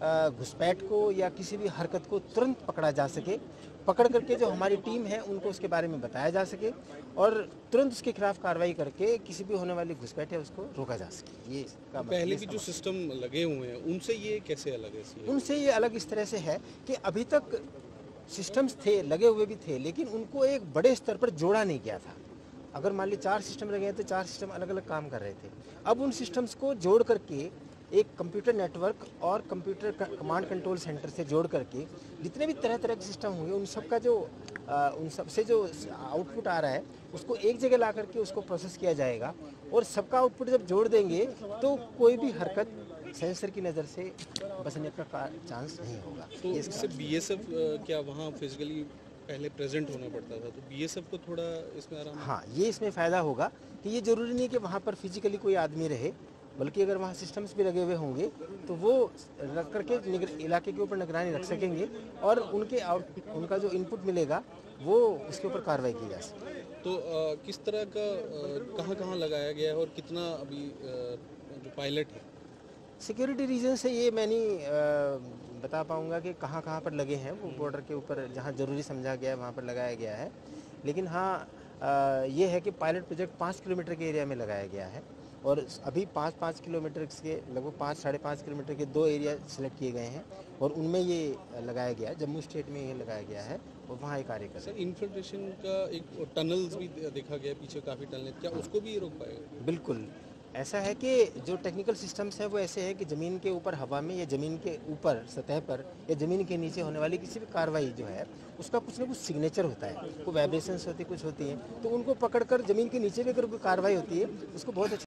घुसपैठ को या किसी भी हरकत को तुरंत पकड़ा जा सके, पकड़ करके जो हमारी टीम है उनको उसके बारे में बताया जा सके और तुरंत उसके खिलाफ कार्रवाई करके किसी भी होने वाली घुसपैठ है उसको रोका जा सके। ये इसका पहले भी जो सिस्टम लगे हुए हैं उनसे ये कैसे अलग है? उनसे ये अलग इस तरह से है कि अभी तक सिस्टम्स थे, लगे हुए भी थे, लेकिन उनको एक बड़े स्तर पर जोड़ा नहीं गया था। अगर मान ली 4 सिस्टम लगे हैं तो 4 सिस्टम अलग अलग काम कर रहे थे। अब उन सिस्टम्स को जोड़ करके एक कंप्यूटर नेटवर्क और कंप्यूटर कमांड कंट्रोल सेंटर से जोड़ करके जितने भी तरह तरह के सिस्टम होंगे उन सब का जो उन सब से जो आउटपुट आ रहा है उसको एक जगह ला करके उसको प्रोसेस किया जाएगा और सबका आउटपुट जब जोड़ देंगे तो कोई भी हरकत सेंसर की नज़र से बचने का चांस नहीं होगा। तो इससे बीएसएफ क्या वहाँ फिजिकली पहले प्रेजेंट होना पड़ता था, तो बीएसएफ को थोड़ा इसमें आराम? हाँ, ये इसमें फ़ायदा होगा कि ये ज़रूरी नहीं कि वहाँ पर फिजिकली कोई आदमी रहे, बल्कि अगर वहाँ सिस्टम्स भी लगे हुए होंगे तो वो रख करके इलाके के ऊपर निगरानी रख सकेंगे और उनका जो इनपुट मिलेगा वो उसके ऊपर कार्रवाई की जा सके। तो किस तरह का कहाँ लगाया गया है और कितना अभी जो पायलट है? सिक्योरिटी रीजन से ये मैं नहीं बता पाऊँगा कि कहाँ कहाँ पर लगे हैं। वो बॉर्डर के ऊपर जहाँ ज़रूरी समझा गया है वहाँ पर लगाया गया है, लेकिन हाँ ये है कि पायलट प्रोजेक्ट 5 किलोमीटर के एरिया में लगाया गया है और अभी 5-5 किलोमीटर के लगभग 5-5.5 किलोमीटर के 2 एरिया सेलेक्ट किए गए हैं और उनमें ये लगाया गया है। जम्मू स्टेट में ये लगाया गया है और वहाँ ये कार्य कर। सर, इन्फिल्ट्रेशन का एक टनल्स भी देखा गया पीछे काफ़ी टनल, क्या उसको भी रोक पाएगा? बिल्कुल, ऐसा है कि जो टेक्निकल सिस्टम्स हैं वो ऐसे हैं कि ज़मीन के ऊपर हवा में या ज़मीन के ऊपर सतह पर या ज़मीन के नीचे होने वाली किसी भी कार्रवाई जो है उसका कुछ ना कुछ सिग्नेचर होता है, कोई वाइब्रेशंस होती है, कुछ होती हैं, तो उनको पकड़कर ज़मीन के नीचे भी अगर कोई कार्रवाई होती है उसको बहुत अच्छा